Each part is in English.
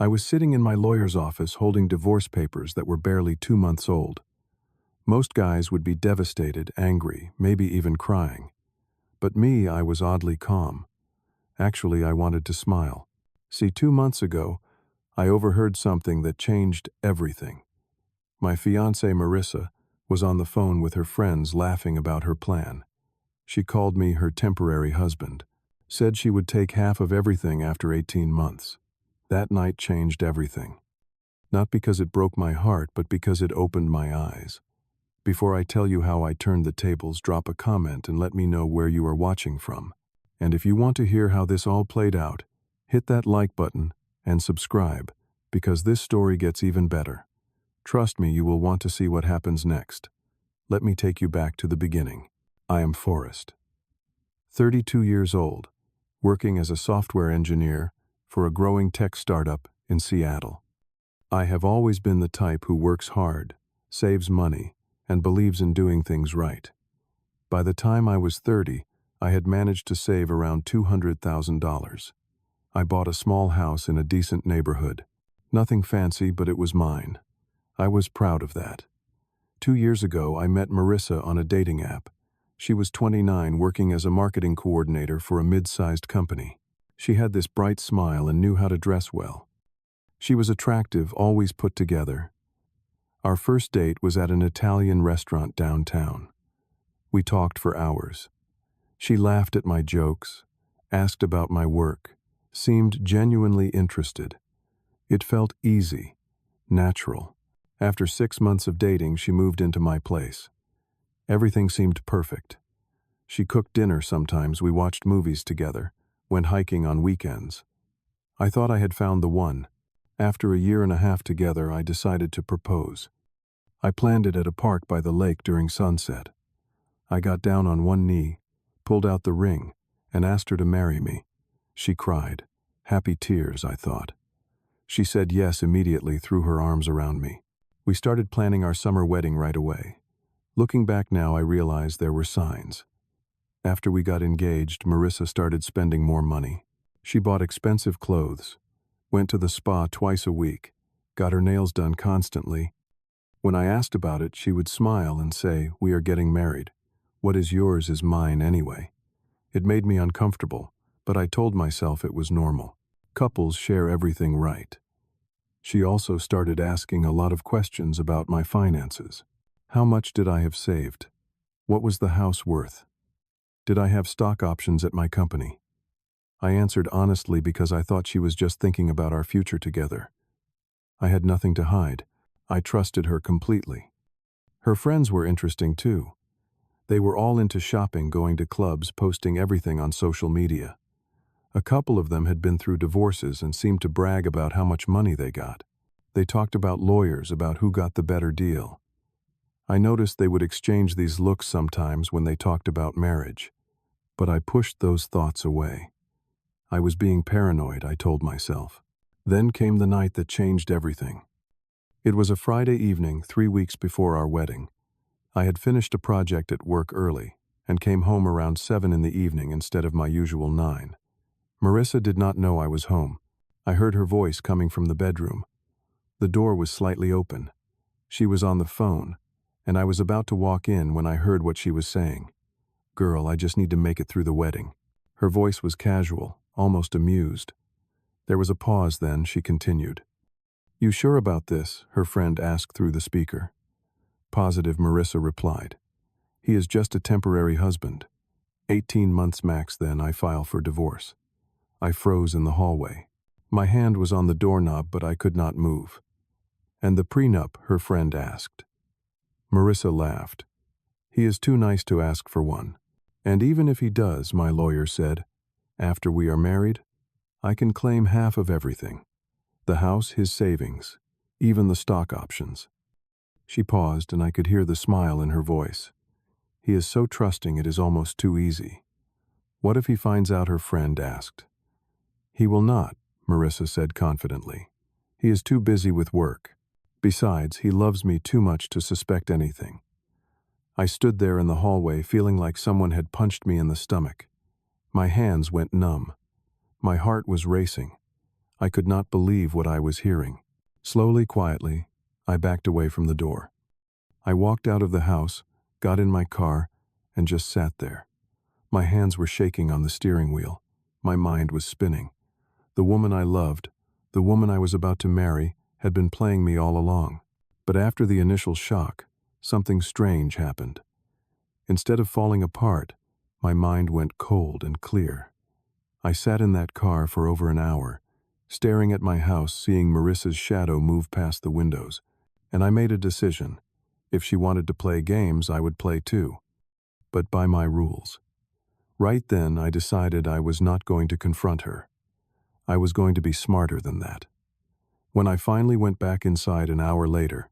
I was sitting in my lawyer's office holding divorce papers that were barely 2 months old. Most guys would be devastated, angry, maybe even crying. But me, I was oddly calm. Actually, I wanted to smile. See, 2 months ago, I overheard something that changed everything. My fiancée, Marissa, was on the phone with her friends laughing about her plan. She called me her temporary husband, said she would take half of everything after 18 months. That night changed everything. Not because it broke my heart, but because it opened my eyes. Before I tell you how I turned the tables, drop a comment and let me know where you are watching from. And if you want to hear how this all played out, hit that like button and subscribe, because this story gets even better. Trust me, you will want to see what happens next. Let me take you back to the beginning. I am Forrest, 32 years old, working as a software engineer for a growing tech startup in Seattle. I have always been the type who works hard, saves money, and believes in doing things right. By the time I was 30, I had managed to save around $200,000. I bought a small house in a decent neighborhood. Nothing fancy, but it was mine. I was proud of that. 2 years ago, I met Marissa on a dating app. She was 29, working as a marketing coordinator for a mid-sized company. She had this bright smile and knew how to dress well. She was attractive, always put together. Our first date was at an Italian restaurant downtown. We talked for hours. She laughed at my jokes, asked about my work, seemed genuinely interested. It felt easy, natural. After 6 months of dating, she moved into my place. Everything seemed perfect. She cooked dinner sometimes, we watched movies together, went hiking on weekends. I thought I had found the one. After a year and a half together, I decided to propose. I planned it at a park by the lake during sunset. I got down on one knee, pulled out the ring, and asked her to marry me. She cried. Happy tears, I thought. She said yes immediately, threw her arms around me. We started planning our summer wedding right away. Looking back now, I realized there were signs. After we got engaged, Marissa started spending more money. She bought expensive clothes, went to the spa twice a week, got her nails done constantly. When I asked about it, she would smile and say, "We are getting married. What is yours is mine anyway." It made me uncomfortable, but I told myself it was normal. Couples share everything, right? She also started asking a lot of questions about my finances. How much did I have saved? What was the house worth? Did I have stock options at my company? I answered honestly because I thought she was just thinking about our future together. I had nothing to hide. I trusted her completely. Her friends were interesting too. They were all into shopping, going to clubs, posting everything on social media. A couple of them had been through divorces and seemed to brag about how much money they got. They talked about lawyers, about who got the better deal. I noticed they would exchange these looks sometimes when they talked about marriage. But I pushed those thoughts away. I was being paranoid, I told myself. Then came the night that changed everything. It was a Friday evening, 3 weeks before our wedding. I had finished a project at work early and came home around 7 in the evening instead of my usual 9. Marissa did not know I was home. I heard her voice coming from the bedroom. The door was slightly open. She was on the phone, and I was about to walk in when I heard what she was saying. "Girl, I just need to make it through the wedding." Her voice was casual, almost amused. There was a pause, then she continued. "You sure about this?" her friend asked through the speaker. "Positive," Marissa replied. "He is just a temporary husband. 18 months max, then I file for divorce." I froze in the hallway. My hand was on the doorknob, but I could not move. "And the prenup?" her friend asked. Marissa laughed. "He is too nice to ask for one. And even if he does," my lawyer said, "after we are married, I can claim half of everything. The house, his savings, even the stock options." She paused, and I could hear the smile in her voice. "He is so trusting, it is almost too easy." "What if he finds out?" her friend asked. "He will not," Marissa said confidently. "He is too busy with work. Besides, he loves me too much to suspect anything." I stood there in the hallway feeling like someone had punched me in the stomach. My hands went numb. My heart was racing. I could not believe what I was hearing. Slowly, quietly, I backed away from the door. I walked out of the house, got in my car, and just sat there. My hands were shaking on the steering wheel. My mind was spinning. The woman I loved, the woman I was about to marry, had been playing me all along. But after the initial shock, something strange happened. Instead of falling apart, my mind went cold and clear. I sat in that car for over an hour, staring at my house, seeing Marissa's shadow move past the windows, and I made a decision. If she wanted to play games, I would play too, but by my rules. Right then, I decided I was not going to confront her. I was going to be smarter than that. When I finally went back inside an hour later,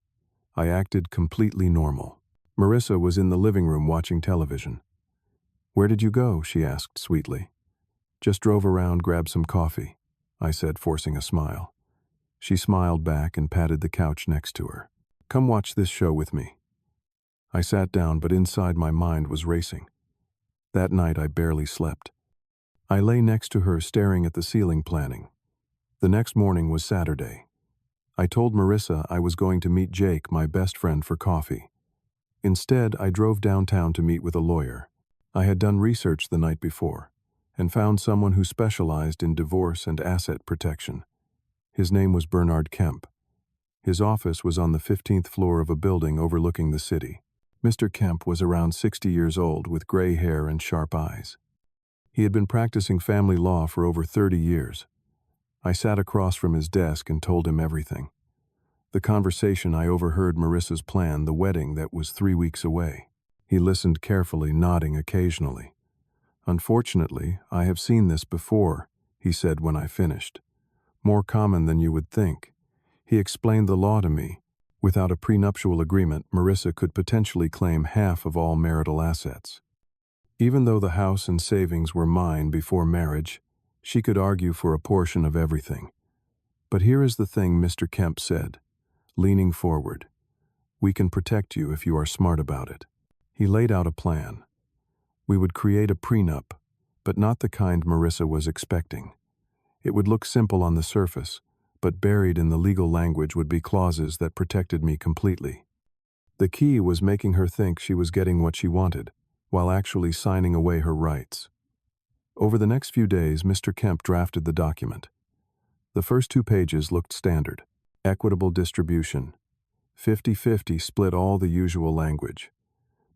I acted completely normal. Marissa was in the living room watching television. "Where did you go?" she asked sweetly. "Just drove around, grabbed some coffee," I said, forcing a smile. She smiled back and patted the couch next to her. "Come watch this show with me." I sat down, but inside my mind was racing. That night I barely slept. I lay next to her, staring at the ceiling, planning. The next morning was Saturday. I told Marissa I was going to meet Jake, my best friend, for coffee. Instead, I drove downtown to meet with a lawyer. I had done research the night before and found someone who specialized in divorce and asset protection. His name was Bernard Kemp. His office was on the 15th floor of a building overlooking the city. Mr. Kemp was around 60 years old with gray hair and sharp eyes. He had been practicing family law for over 30 years. I sat across from his desk and told him everything. The conversation I overheard Marissa's plan, the wedding that was 3 weeks away. He listened carefully, nodding occasionally. "Unfortunately, I have seen this before," he said when I finished. "More common than you would think." He explained the law to me. Without a prenuptial agreement, Marissa could potentially claim half of all marital assets. Even though the house and savings were mine before marriage, she could argue for a portion of everything. "But here is the thing," Mr. Kemp said, leaning forward. "We can protect you if you are smart about it." He laid out a plan. We would create a prenup, but not the kind Marissa was expecting. It would look simple on the surface, but buried in the legal language would be clauses that protected me completely. The key was making her think she was getting what she wanted, while actually signing away her rights. Over the next few days, Mr. Kemp drafted the document. The first 2 pages looked standard. Equitable distribution. 50-50 split, all the usual language.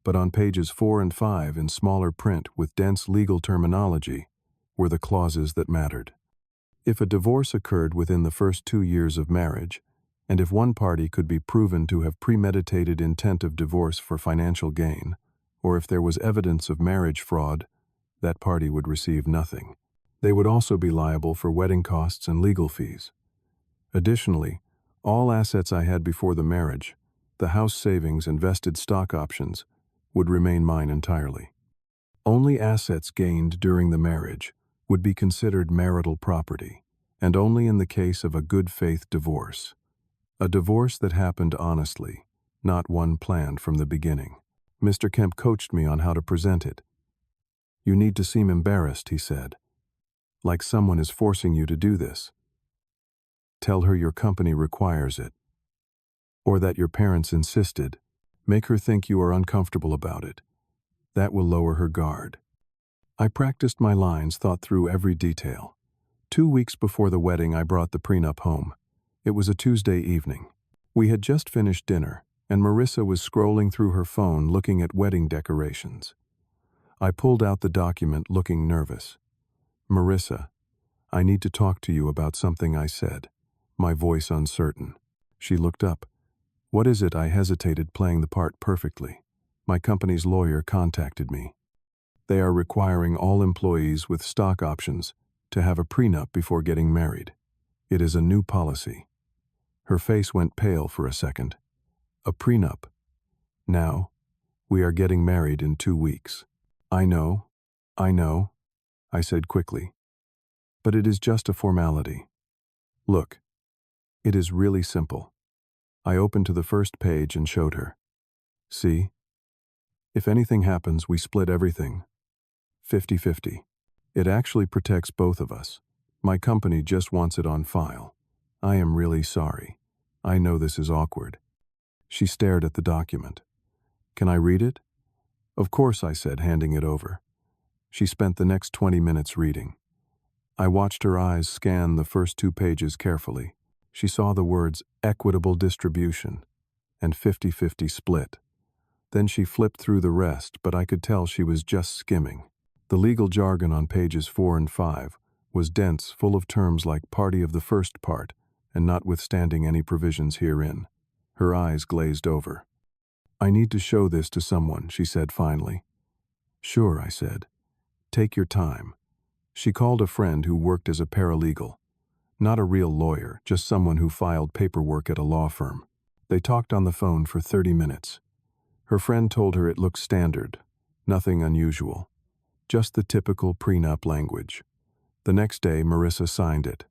But on pages 4 and 5, in smaller print with dense legal terminology, were the clauses that mattered. If a divorce occurred within the first 2 years of marriage, and if one party could be proven to have premeditated intent of divorce for financial gain, or if there was evidence of marriage fraud, that party would receive nothing. They would also be liable for wedding costs and legal fees. Additionally, all assets I had before the marriage, the house savings and vested stock options, would remain mine entirely. Only assets gained during the marriage would be considered marital property, and only in the case of a good faith divorce. A divorce that happened honestly, not one planned from the beginning. Mr. Kemp coached me on how to present it. "You need to seem embarrassed," he said, "like someone is forcing you to do this. Tell her your company requires it, or that your parents insisted. Make her think you are uncomfortable about it. That will lower her guard." I practiced my lines, thought through every detail. 2 weeks before the wedding, I brought the prenup home. It was a Tuesday evening. We had just finished dinner, and Marissa was scrolling through her phone looking at wedding decorations. I pulled out the document, looking nervous. "Marissa, I need to talk to you about something," I said, my voice uncertain. She looked up. "What is it?" I hesitated, playing the part perfectly. "My company's lawyer contacted me. They are requiring all employees with stock options to have a prenup before getting married. It is a new policy." Her face went pale for a second. "A prenup? Now? We are getting married in 2 weeks. I know, I said quickly. "But it is just a formality. Look, it is really simple." I opened to the first page and showed her. "See? If anything happens, we split everything. 50-50. It actually protects both of us. My company just wants it on file. I am really sorry. I know this is awkward. She stared at the document. Can I read it? Of course, I said, handing it over. She spent the next 20 minutes reading. I watched her eyes scan the first 2 pages carefully. She saw the words equitable distribution and 50-50 split. Then she flipped through the rest, but I could tell she was just skimming. The legal jargon on pages 4 and 5 was dense, full of terms like party of the first part, and notwithstanding any provisions herein. Her eyes glazed over. I need to show this to someone, she said finally. Sure, I said. Take your time. She called a friend who worked as a paralegal. Not a real lawyer, just someone who filed paperwork at a law firm. They talked on the phone for 30 minutes. Her friend told her it looked standard, nothing unusual. Just the typical prenup language. The next day, Marissa signed it.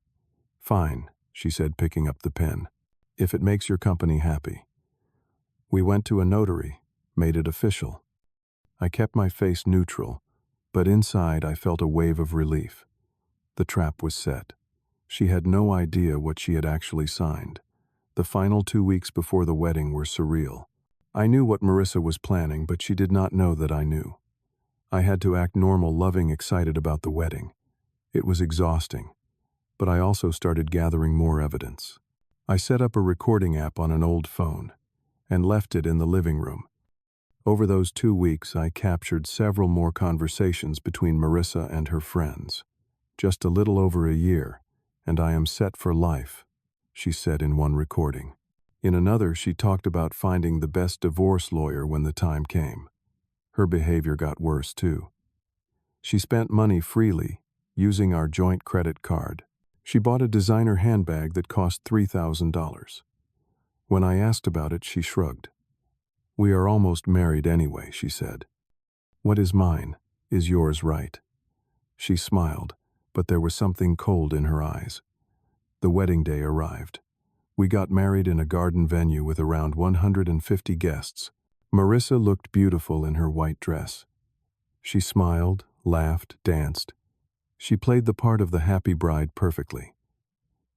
Fine, she said, picking up the pen. If it makes your company happy. We went to a notary, made it official. I kept my face neutral, but inside I felt a wave of relief. The trap was set. She had no idea what she had actually signed. The final 2 weeks before the wedding were surreal. I knew what Marissa was planning, but she did not know that I knew. I had to act normal, loving, excited about the wedding. It was exhausting, but I also started gathering more evidence. I set up a recording app on an old phone and left it in the living room. Over those 2 weeks, I captured several more conversations between Marissa and her friends. Just a little over a year, and I am set for life, she said in one recording. In another, she talked about finding the best divorce lawyer when the time came. Her behavior got worse, too. She spent money freely, using our joint credit card. She bought a designer handbag that cost $3,000. When I asked about it, she shrugged. We are almost married anyway, she said. What is mine is yours, right? She smiled, but there was something cold in her eyes. The wedding day arrived. We got married in a garden venue with around 150 guests. Marissa looked beautiful in her white dress. She smiled, laughed, danced. She played the part of the happy bride perfectly.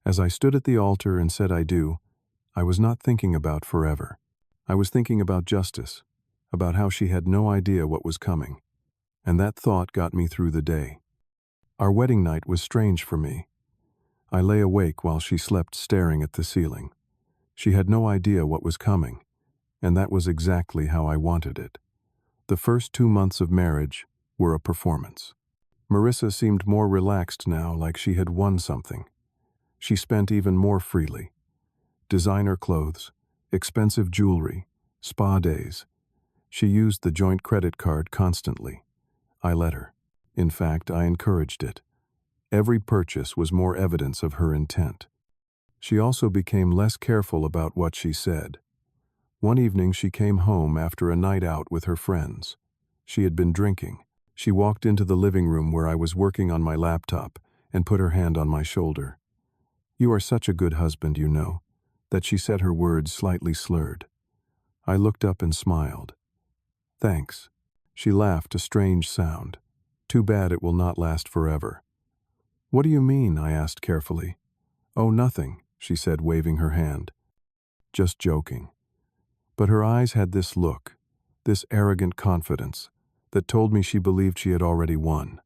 As I stood at the altar and said I do, I was not thinking about forever. I was thinking about justice, about how she had no idea what was coming. And that thought got me through the day. Our wedding night was strange for me. I lay awake while she slept, staring at the ceiling. She had no idea what was coming, and that was exactly how I wanted it. The first 2 months of marriage were a performance. Marissa seemed more relaxed now, like she had won something. She spent even more freely. Designer clothes, expensive jewelry, spa days. She used the joint credit card constantly. I let her. In fact, I encouraged it. Every purchase was more evidence of her intent. She also became less careful about what she said. One evening she came home after a night out with her friends. She had been drinking. She walked into the living room where I was working on my laptop and put her hand on my shoulder. You are such a good husband, you know, that she said, her words slightly slurred. I looked up and smiled. Thanks. She laughed, a strange sound. Too bad it will not last forever. What do you mean? I asked carefully. Oh, nothing, she said, waving her hand. Just joking. But her eyes had this look, this arrogant confidence, that told me she believed she had already won.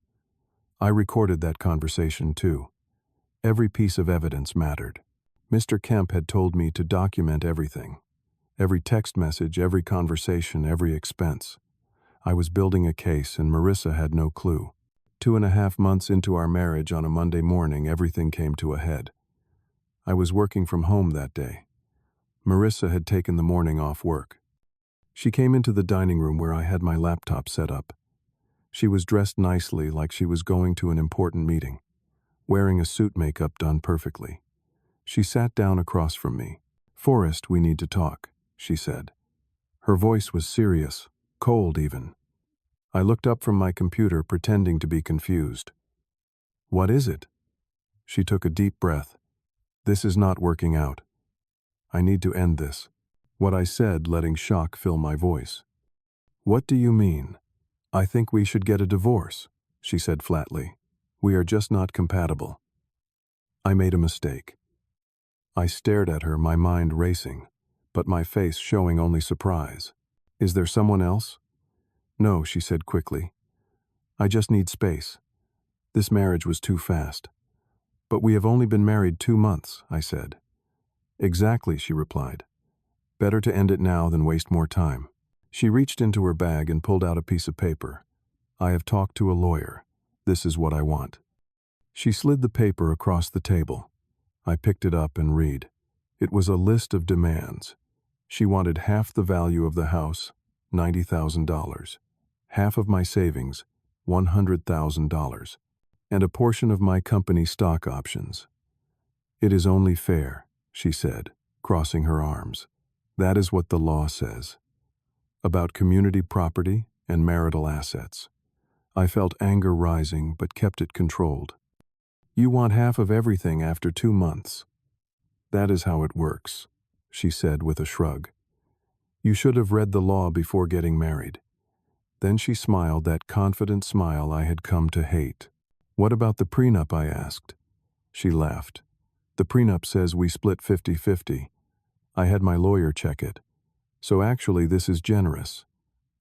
I recorded that conversation too. Every piece of evidence mattered. Mr. Kemp had told me to document everything. Every text message, every conversation, every expense. I was building a case, and Marissa had no clue. 2.5 months into our marriage, on a Monday morning, everything came to a head. I was working from home that day. Marissa had taken the morning off work. She came into the dining room where I had my laptop set up. She was dressed nicely, like she was going to an important meeting, wearing a suit, makeup done perfectly. She sat down across from me. Forrest, we need to talk, she said. Her voice was serious, cold even. I looked up from my computer, pretending to be confused. What is it? She took a deep breath. This is not working out. I need to end this. What I said, letting shock fill my voice. What do you mean? I think we should get a divorce, she said flatly. We are just not compatible. I made a mistake. I stared at her, my mind racing, but my face showing only surprise. Is there someone else? No, she said quickly. I just need space. This marriage was too fast. But we have only been married 2 months, I said. Exactly, she replied. Better to end it now than waste more time. She reached into her bag and pulled out a piece of paper. I have talked to a lawyer. This is what I want. She slid the paper across the table. I picked it up and read. It was a list of demands. She wanted half the value of the house, $90,000. Half of my savings, $100,000. And a portion of my company stock options. It is only fair, she said, crossing her arms. That is what the law says. About community property and marital assets. I felt anger rising but kept it controlled. You want half of everything after 2 months. That is how it works, she said with a shrug. You should have read the law before getting married. Then she smiled, that confident smile I had come to hate. What about the prenup, I asked. She laughed. The prenup says we split 50-50. I had my lawyer check it. So actually this is generous.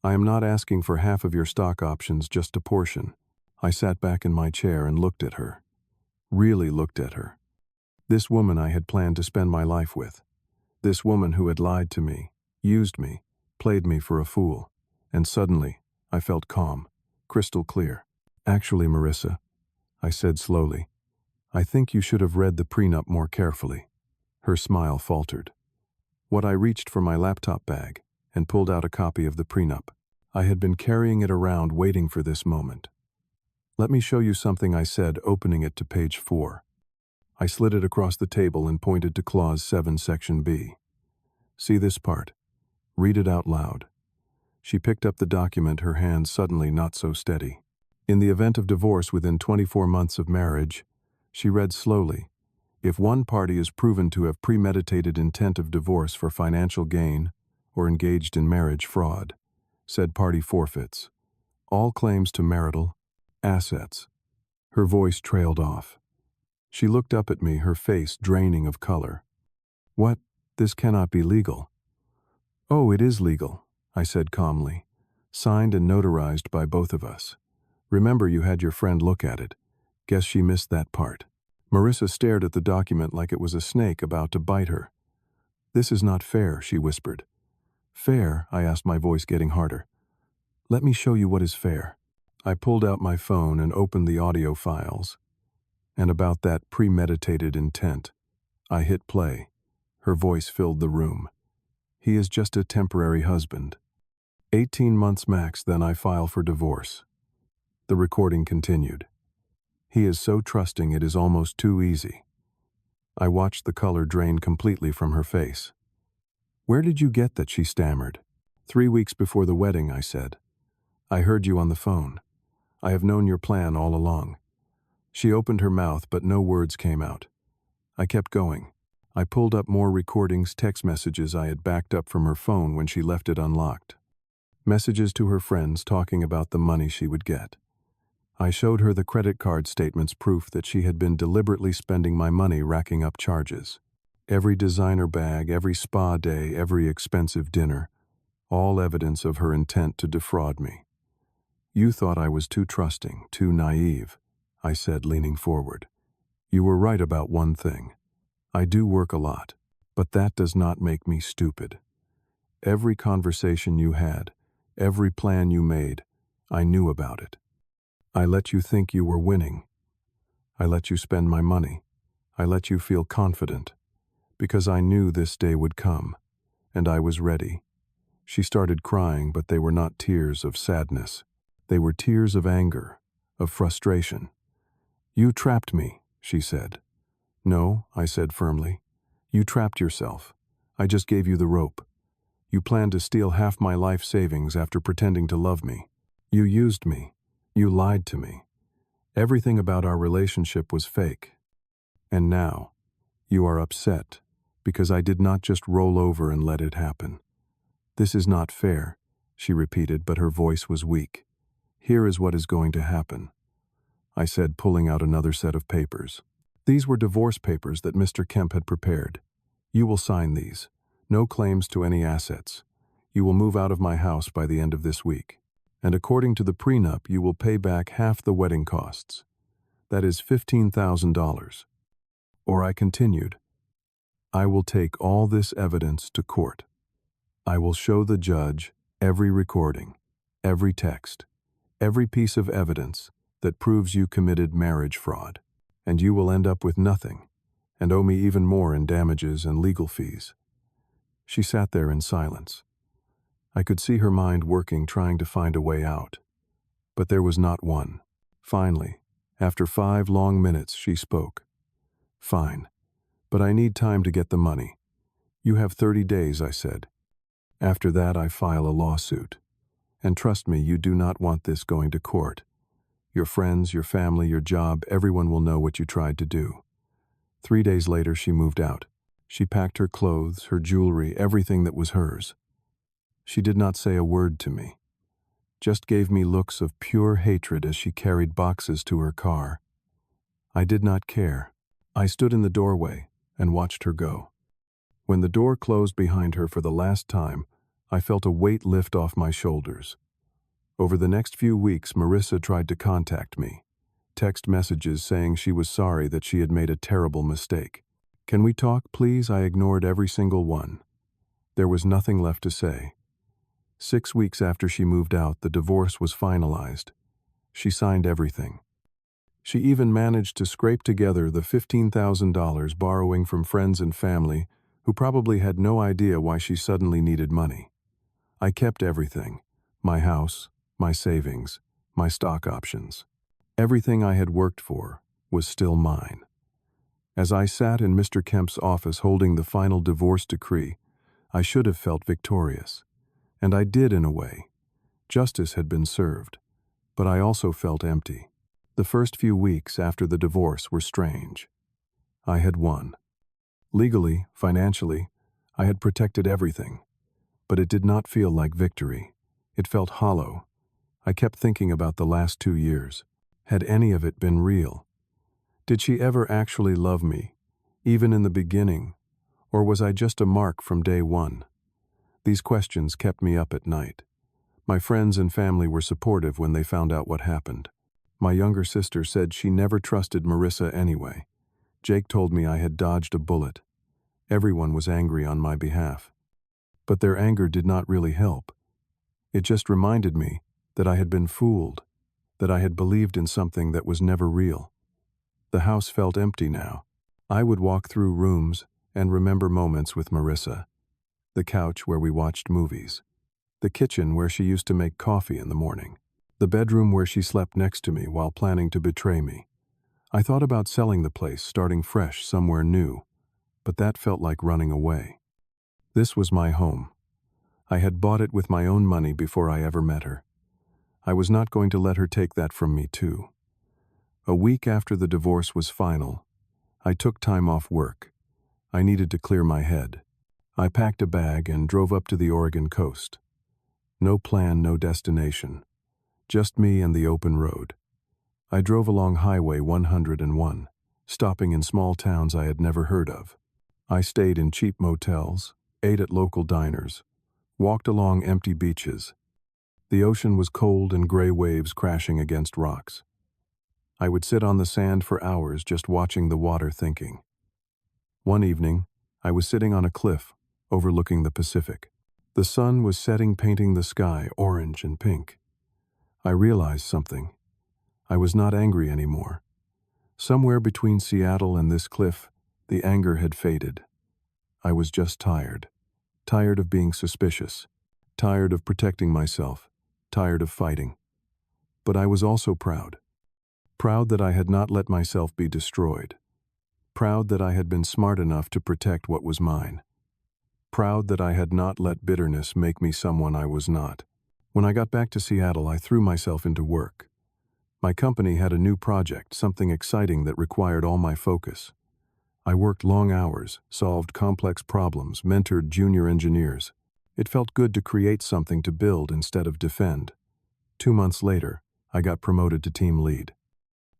I am not asking for half of your stock options, just a portion. I sat back in my chair and looked at her. Really looked at her. This woman I had planned to spend my life with. This woman who had lied to me, used me, played me for a fool. And suddenly, I felt calm, crystal clear. Actually, Marissa, I said slowly, I think you should have read the prenup more carefully. Her smile faltered. I reached for my laptop bag and pulled out a copy of the prenup. I had been carrying it around waiting for this moment. Let me show you something, I said, opening it to page 4. I slid it across the table and pointed to Clause 7, Section B. See this part? Read it out loud. She picked up the document, her hand suddenly not so steady. In the event of divorce within 24 months of marriage, she read slowly, if one party is proven to have premeditated intent of divorce for financial gain or engaged in marriage fraud, said party forfeits all claims to marital assets. Her voice trailed off. She looked up at me, her face draining of color. What? This cannot be legal. Oh, it is legal, I said calmly. Signed and notarized by both of us. Remember, you had your friend look at it. Guess she missed that part. Marissa stared at the document like it was a snake about to bite her. This is not fair, she whispered. Fair? I asked, my voice getting harder. Let me show you what is fair. I pulled out my phone and opened the audio files. And about that premeditated intent, I hit play. Her voice filled the room. He is just a temporary husband. 18 months max, then I file for divorce. The recording continued. He is so trusting it is almost too easy. I watched the color drain completely from her face. Where did you get that, she stammered. 3 weeks before the wedding, I said. I heard you on the phone. I have known your plan all along. She opened her mouth, but no words came out. I kept going. I pulled up more recordings, text messages I had backed up from her phone when she left it unlocked. Messages to her friends talking about the money she would get. I showed her the credit card statements, proof that she had been deliberately spending my money, racking up charges. Every designer bag, every spa day, every expensive dinner, all evidence of her intent to defraud me. You thought I was too trusting, too naive, I said, leaning forward. You were right about one thing. I do work a lot, but that does not make me stupid. Every conversation you had, every plan you made, I knew about it. I let you think you were winning. I let you spend my money. I let you feel confident, because I knew this day would come, and I was ready. She started crying, but they were not tears of sadness. They were tears of anger, of frustration. You trapped me, she said. No, I said firmly. You trapped yourself. I just gave you the rope. You planned to steal half my life savings after pretending to love me. You used me. You lied to me. Everything about our relationship was fake. And now, you are upset because I did not just roll over and let it happen. This is not fair, she repeated, but her voice was weak. Here is what is going to happen, I said, pulling out another set of papers. These were divorce papers that Mr. Kemp had prepared. You will sign these. No claims to any assets. You will move out of my house by the end of this week. And according to the prenup, you will pay back half the wedding costs. That is $15,000. Or I continued, I will take all this evidence to court. I will show the judge every recording, every text, every piece of evidence that proves you committed marriage fraud, and you will end up with nothing, and owe me even more in damages and legal fees. She sat there in silence. I could see her mind working, trying to find a way out. But there was not one. Finally, after 5 long minutes, she spoke. Fine, but I need time to get the money. You have 30 days, I said. After that, I file a lawsuit. And trust me, you do not want this going to court. Your friends, your family, your job, everyone will know what you tried to do. 3 days later, she moved out. She packed her clothes, her jewelry, everything that was hers. She did not say a word to me, just gave me looks of pure hatred as she carried boxes to her car. I did not care. I stood in the doorway and watched her go. When the door closed behind her for the last time, I felt a weight lift off my shoulders. Over the next few weeks, Marissa tried to contact me. Text messages saying she was sorry that she had made a terrible mistake. Can we talk, please? I ignored every single one. There was nothing left to say. 6 weeks after she moved out, the divorce was finalized. She signed everything. She even managed to scrape together the $15,000 borrowing from friends and family who probably had no idea why she suddenly needed money. I kept everything, my house, my savings, my stock options. Everything I had worked for was still mine. As I sat in Mr. Kemp's office holding the final divorce decree, I should have felt victorious. And I did in a way. Justice had been served. But I also felt empty. The first few weeks after the divorce were strange. I had won. Legally, financially, I had protected everything. But it did not feel like victory. It felt hollow. I kept thinking about the last 2 years. Had any of it been real? Did she ever actually love me, even in the beginning? Or was I just a mark from day one? These questions kept me up at night. My friends and family were supportive when they found out what happened. My younger sister said she never trusted Marissa anyway. Jake told me I had dodged a bullet. Everyone was angry on my behalf. But their anger did not really help. It just reminded me that I had been fooled, that I had believed in something that was never real. The house felt empty now. I would walk through rooms and remember moments with Marissa. The couch where we watched movies. The kitchen where she used to make coffee in the morning. The bedroom where she slept next to me while planning to betray me. I thought about selling the place, starting fresh somewhere new, but that felt like running away. This was my home. I had bought it with my own money before I ever met her. I was not going to let her take that from me too. A week after the divorce was final, I took time off work. I needed to clear my head. I packed a bag and drove up to the Oregon coast. No plan, no destination. Just me and the open road. I drove along Highway 101, stopping in small towns I had never heard of. I stayed in cheap motels, ate at local diners, walked along empty beaches. The ocean was cold and gray waves crashing against rocks. I would sit on the sand for hours just watching the water, thinking. One evening, I was sitting on a cliff overlooking the Pacific. The sun was setting, painting the sky orange and pink. I realized something. I was not angry anymore. Somewhere between Seattle and this cliff, the anger had faded. I was just tired. Tired of being suspicious. Tired of protecting myself. Tired of fighting. But I was also proud. Proud that I had not let myself be destroyed. Proud that I had been smart enough to protect what was mine. Proud that I had not let bitterness make me someone I was not. When I got back to Seattle, I threw myself into work. My company had a new project, something exciting that required all my focus. I worked long hours, solved complex problems, mentored junior engineers. It felt good to create something to build instead of defend. 2 months later, I got promoted to team lead.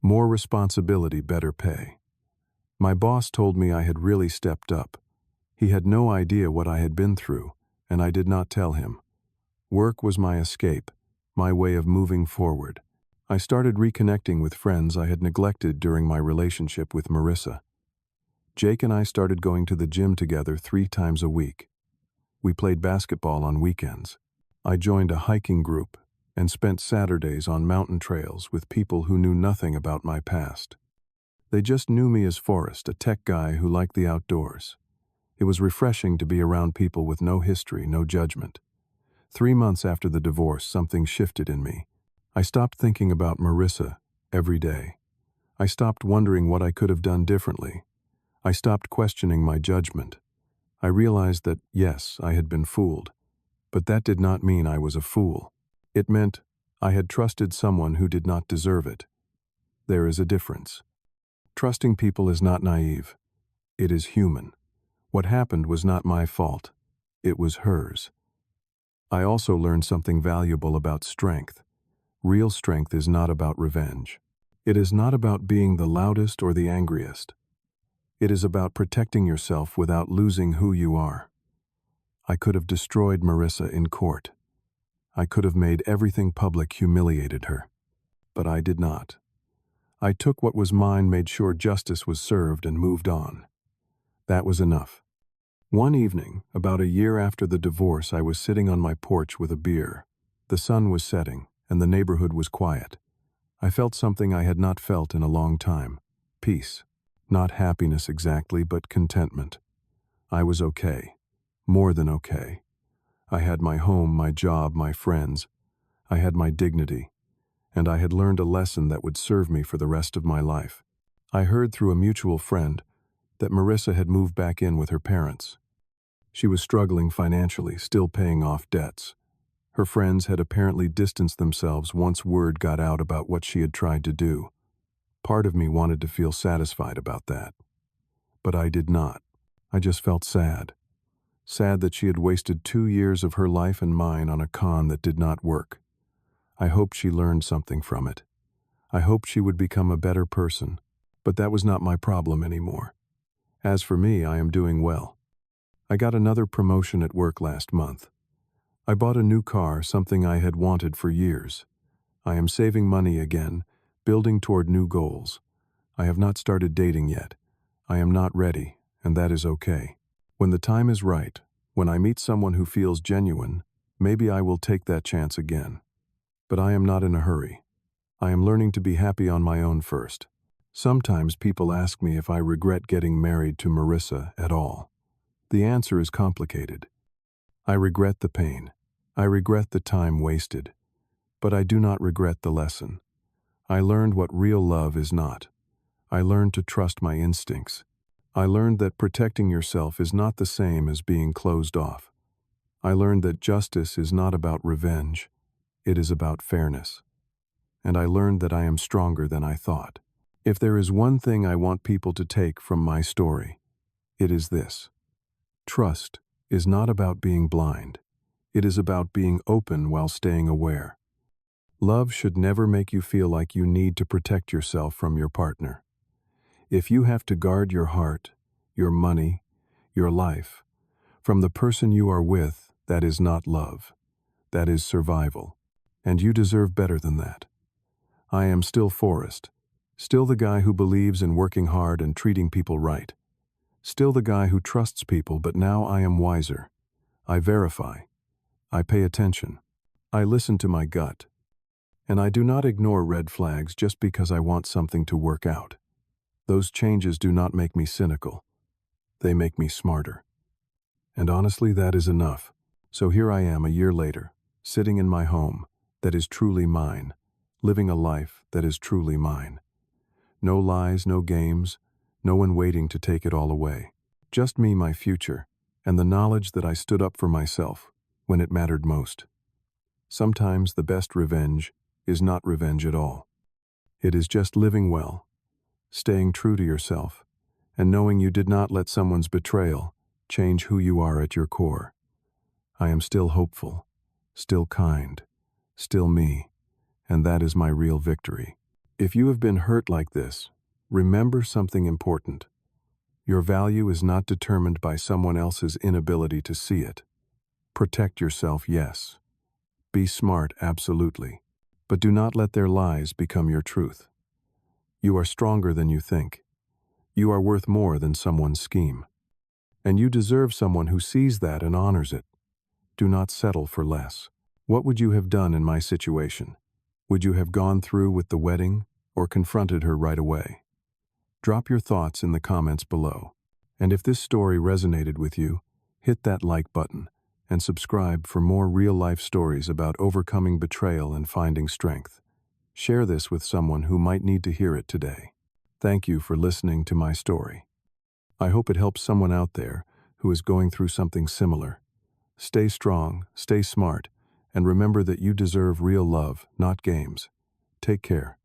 More responsibility, better pay. My boss told me I had really stepped up. He had no idea what I had been through, and I did not tell him. Work was my escape, my way of moving forward. I started reconnecting with friends I had neglected during my relationship with Marissa. Jake and I started going to the gym together 3 times a week. We played basketball on weekends. I joined a hiking group and spent Saturdays on mountain trails with people who knew nothing about my past. They just knew me as Forrest, a tech guy who liked the outdoors. It was refreshing to be around people with no history, no judgment. 3 months after the divorce, something shifted in me. I stopped thinking about Marissa every day. I stopped wondering what I could have done differently. I stopped questioning my judgment. I realized that, yes, I had been fooled, but that did not mean I was a fool. It meant I had trusted someone who did not deserve it. There is a difference. Trusting people is not naive. It is human. What happened was not my fault. It was hers. I also learned something valuable about strength. Real strength is not about revenge. It is not about being the loudest or the angriest. It is about protecting yourself without losing who you are. I could have destroyed Marissa in court. I could have made everything public humiliated her. But I did not. I took what was mine, made sure justice was served, and moved on. That was enough. One evening, about a year after the divorce, I was sitting on my porch with a beer. The sun was setting, and the neighborhood was quiet. I felt something I had not felt in a long time. Peace. Not happiness exactly, but contentment. I was okay. More than okay. I had my home, my job, my friends. I had my dignity. And I had learned a lesson that would serve me for the rest of my life. I heard through a mutual friend that Marissa had moved back in with her parents. She was struggling financially, still paying off debts. Her friends had apparently distanced themselves once word got out about what she had tried to do. Part of me wanted to feel satisfied about that. But I did not. I just felt sad. Sad that she had wasted 2 years of her life and mine on a con that did not work. I hoped she learned something from it. I hoped she would become a better person. But that was not my problem anymore. As for me, I am doing well. I got another promotion at work last month. I bought a new car, something I had wanted for years. I am saving money again, building toward new goals. I have not started dating yet. I am not ready, and that is okay. When the time is right, when I meet someone who feels genuine, maybe I will take that chance again. But I am not in a hurry. I am learning to be happy on my own first. Sometimes people ask me if I regret getting married to Marissa at all. The answer is complicated. I regret the pain. I regret the time wasted. But I do not regret the lesson. I learned what real love is not. I learned to trust my instincts. I learned that protecting yourself is not the same as being closed off. I learned that justice is not about revenge. It is about fairness. And I learned that I am stronger than I thought. If there is one thing I want people to take from my story, it is this. Trust is not about being blind. It is about being open while staying aware. Love should never make you feel like you need to protect yourself from your partner. If you have to guard your heart, your money, your life, from the person you are with, that is not love. That is survival. And you deserve better than that. I am still Forrest. Still the guy who believes in working hard and treating people right. Still the guy who trusts people, but now I am wiser. I verify. I pay attention. I listen to my gut. And I do not ignore red flags just because I want something to work out. Those changes do not make me cynical. They make me smarter. And honestly, that is enough. So here I am a year later, sitting in my home that is truly mine, living a life that is truly mine. No lies, no games, no one waiting to take it all away. Just me, my future, and the knowledge that I stood up for myself when it mattered most. Sometimes the best revenge is not revenge at all. It is just living well, staying true to yourself, and knowing you did not let someone's betrayal change who you are at your core. I am still hopeful, still kind, still me, and that is my real victory. If you have been hurt like this, remember something important. Your value is not determined by someone else's inability to see it. Protect yourself, yes. Be smart, absolutely. But do not let their lies become your truth. You are stronger than you think. You are worth more than someone's scheme. And you deserve someone who sees that and honors it. Do not settle for less. What would you have done in my situation? Would you have gone through with the wedding or confronted her right away? Drop your thoughts in the comments below. And if this story resonated with you, hit that like button and subscribe for more real-life stories about overcoming betrayal and finding strength. Share this with someone who might need to hear it today. Thank you for listening to my story. I hope it helps someone out there who is going through something similar. Stay strong, stay smart, and remember that you deserve real love, not games. Take care.